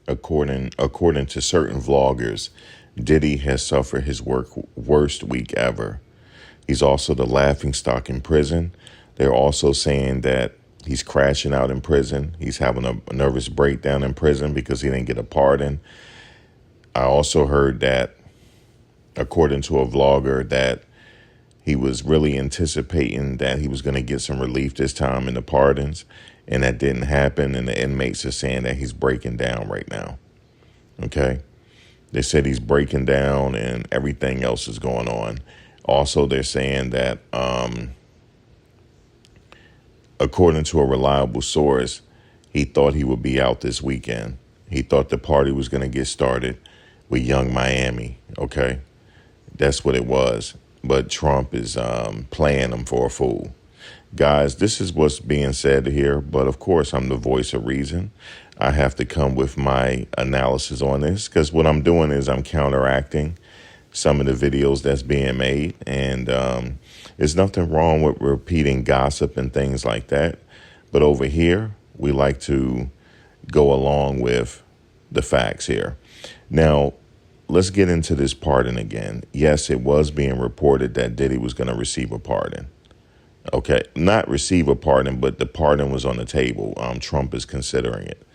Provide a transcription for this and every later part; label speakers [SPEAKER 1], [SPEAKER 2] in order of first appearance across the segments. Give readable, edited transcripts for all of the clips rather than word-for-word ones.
[SPEAKER 1] According to certain vloggers, Diddy has suffered his worst week ever. He's also the laughingstock in prison. They're also saying that he's crashing out in prison. He's having a nervous breakdown in prison because he didn't get a pardon. I also heard that, according to a vlogger, that he was really anticipating that he was going to get some relief this time in the pardons, and that didn't happen. And the inmates are saying that he's breaking down right now. Okay. They said he's breaking down and everything else is going on. Also, they're saying that, according to a reliable source, he thought he would be out this weekend. He thought the party was going to get started with Young Miami. Okay. That's what it was. But Trump is playing him for a fool. Guys, this is what's being said here. But of course, I'm the voice of reason. I have to come with my analysis on this because what I'm doing is I'm counteracting some of the videos that's being made. And there's nothing wrong with repeating gossip and things like that. But over here, we like to go along with the facts here. Now, let's get into this pardon again. Yes, it was being reported that Diddy was going to receive a pardon. Okay, not receive a pardon, but the pardon was on the table. Trump is considering it.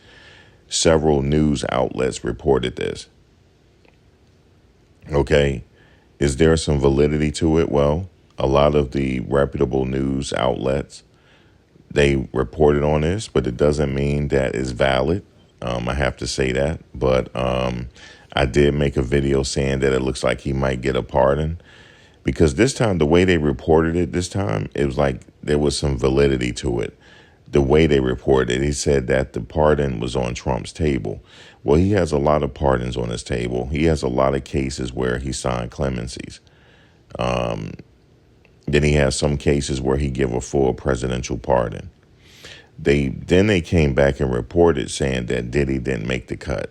[SPEAKER 1] Several news outlets reported this. Okay, is there some validity to it? Well, a lot of the reputable news outlets, they reported on this, but it doesn't mean that it's valid. I have to say that. But I did make a video saying that it looks like he might get a pardon. Because this time, the way they reported it this time, it was like there was some validity to it. The way they reported it, he said that the pardon was on Trump's table. Well, he has a lot of pardons on his table. He has a lot of cases where he signed clemencies. Then he has some cases where he give a full presidential pardon. Then they came back and reported saying that Diddy didn't make the cut,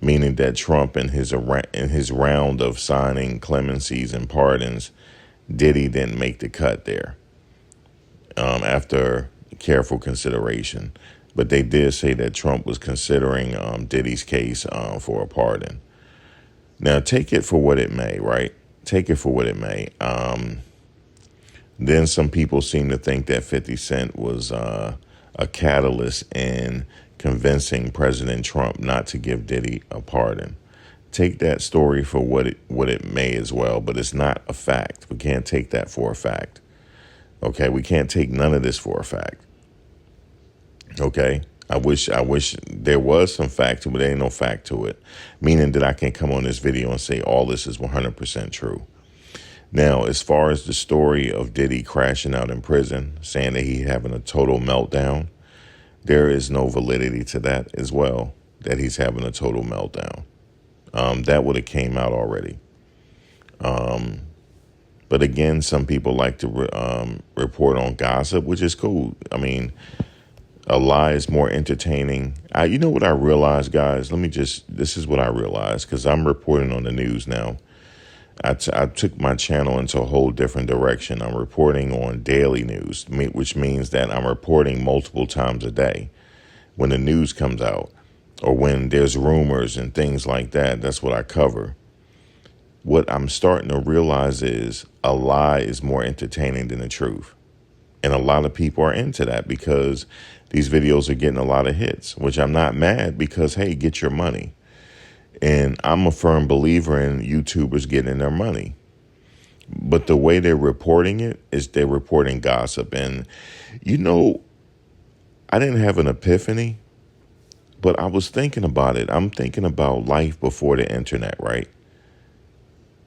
[SPEAKER 1] meaning that Trump in his round of signing clemencies and pardons, Diddy didn't make the cut there after careful consideration. But they did say that Trump was considering Diddy's case for a pardon. Now, take it for what it may, right? Take it for what it may. Then some people seem to think that 50 Cent was a catalyst in convincing President Trump not to give Diddy a pardon. Take that story for what it may as well, but it's not a fact. We can't take that for a fact. Okay, we can't take none of this for a fact. Okay, I wish there was some fact to it, but there ain't no fact to it. Meaning that I can come on this video and say all this is 100% true. Now, as far as the story of Diddy crashing out in prison, saying that he's having a total meltdown, there is no validity to that as well, that he's having a total meltdown. That would have came out already. But again, some people like to report on gossip, which is cool. I mean, a lie is more entertaining. You know what I realized, guys? This is what I realized, because I'm reporting on the news now. I took my channel into a whole different direction. I'm reporting on daily news, which means that I'm reporting multiple times a day. When the news comes out or when there's rumors and things like that, that's what I cover. What I'm starting to realize is a lie is more entertaining than the truth. And a lot of people are into that because these videos are getting a lot of hits, which I'm not mad because, hey, get your money. And I'm a firm believer in YouTubers getting their money. But the way they're reporting it is they're reporting gossip. And, you know, I didn't have an epiphany, but I was thinking about it. I'm thinking about life before the internet, right?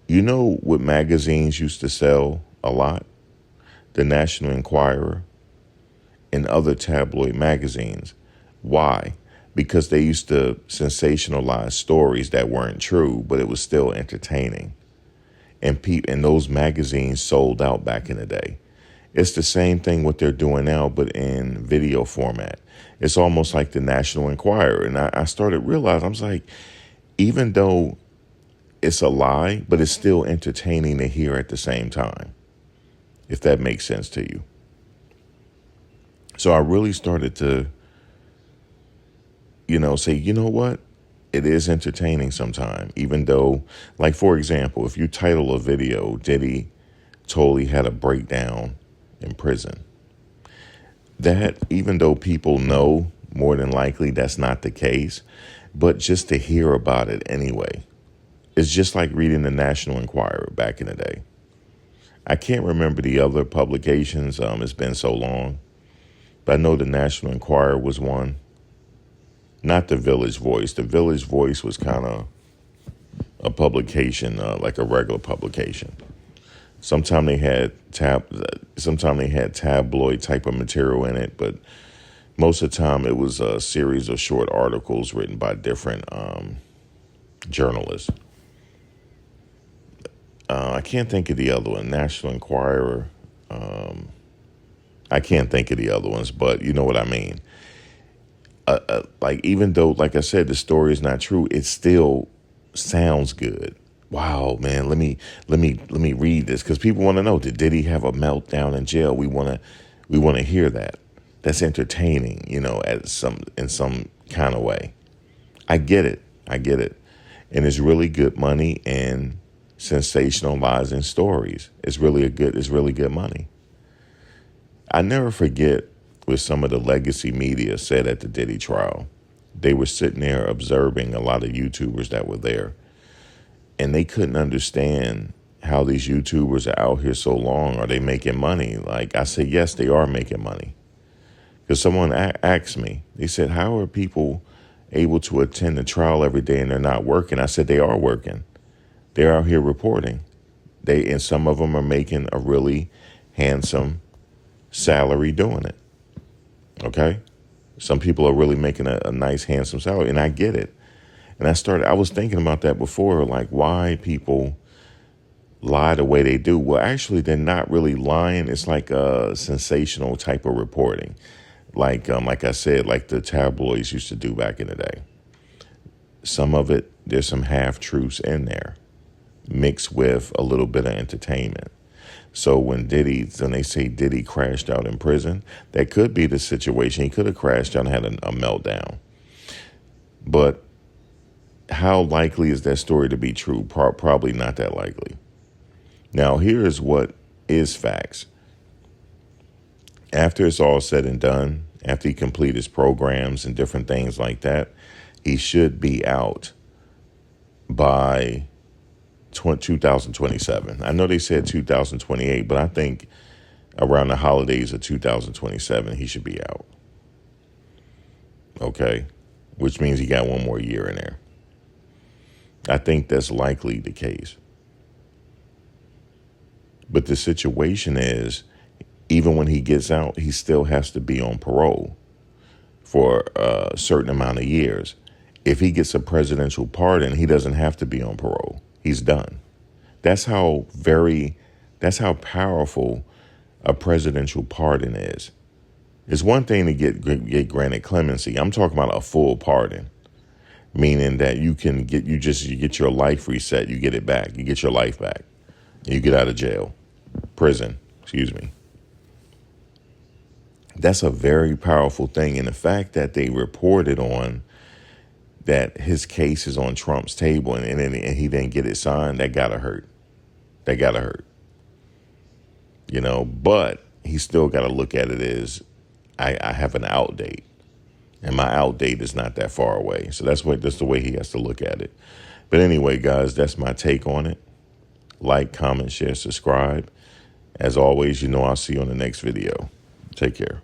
[SPEAKER 1] You know what magazines used to sell a lot? The National Enquirer and other tabloid magazines. Why? Because they used to sensationalize stories that weren't true, but it was still entertaining. And those magazines sold out back in the day. It's the same thing what they're doing now, but in video format. It's almost like the National Enquirer. And I started realizing, I was like, even though it's a lie, but it's still entertaining to hear at the same time, if that makes sense to you. So I really started to, say, you know what? it is entertaining sometimes, even though, like, for example, if you title a video, Diddy totally had a breakdown in prison. That, even though people know more than likely that's not the case, but just to hear about it anyway, it's just like reading the National Enquirer back in the day. I can't remember the other publications. It's been so long, but I know the National Enquirer was one. Not the Village Voice. The Village Voice was kind of a publication, like a regular publication. Sometimes they had tabloid type of material in it, but most of the time it was a series of short articles written by different journalists. I can't think of the other one. National Enquirer. I can't think of the other ones, but you know what I mean. Like, even though, like I said, the story is not true, it still sounds good. Wow, man, let me read this, because people want to know, did Diddy have a meltdown in jail? We want to hear that. That's entertaining, in some kind of way. I get it, and it's really good money in sensationalizing stories. It's really good money. I never forget what some of the legacy media said at the Diddy trial. They were sitting there observing a lot of YouTubers that were there, and they couldn't understand how these YouTubers are out here so long. Are they making money? Like, I said, yes, they are making money. Because someone asked me, they said, how are people able to attend the trial every day and they're not working? I said, they are working. They're out here reporting. And some of them are making a really handsome salary doing it. Okay? Some people are really making a nice, handsome salary, and I get it. And I was thinking about that before, like, why people lie the way they do. Well, actually, they're not really lying. It's like a sensational type of reporting. Like I said, like the tabloids used to do back in the day. Some of it, there's some half-truths in there, mixed with a little bit of entertainment. So when they say Diddy crashed out in prison, that could be the situation. He could have crashed out and had a meltdown. But how likely is that story to be true? Probably not that likely. Now, here's what is facts. After it's all said and done, after he completes his programs and different things like that, he should be out by 2027. I know they said 2028, but I think around the holidays of 2027, he should be out. Okay? Which means he got one more year in there. I think that's likely the case. But the situation is, even when he gets out, he still has to be on parole for a certain amount of years. If he gets a presidential pardon, he doesn't have to be on parole. He's done. That's how powerful a presidential pardon is. It's one thing to get granted clemency. I'm talking about a full pardon, meaning that you get your life reset. You get it back. You get your life back. And you get out of prison. That's a very powerful thing. And the fact that they reported on that his case is on Trump's table and he didn't get it signed, that gotta hurt. But he still got to look at it as I have an out date, and my out date is not that far away. So that's the way he has to look at it. But anyway, guys, that's my take on it. Like, comment, share, subscribe. As always, I'll see you on the next video. Take care.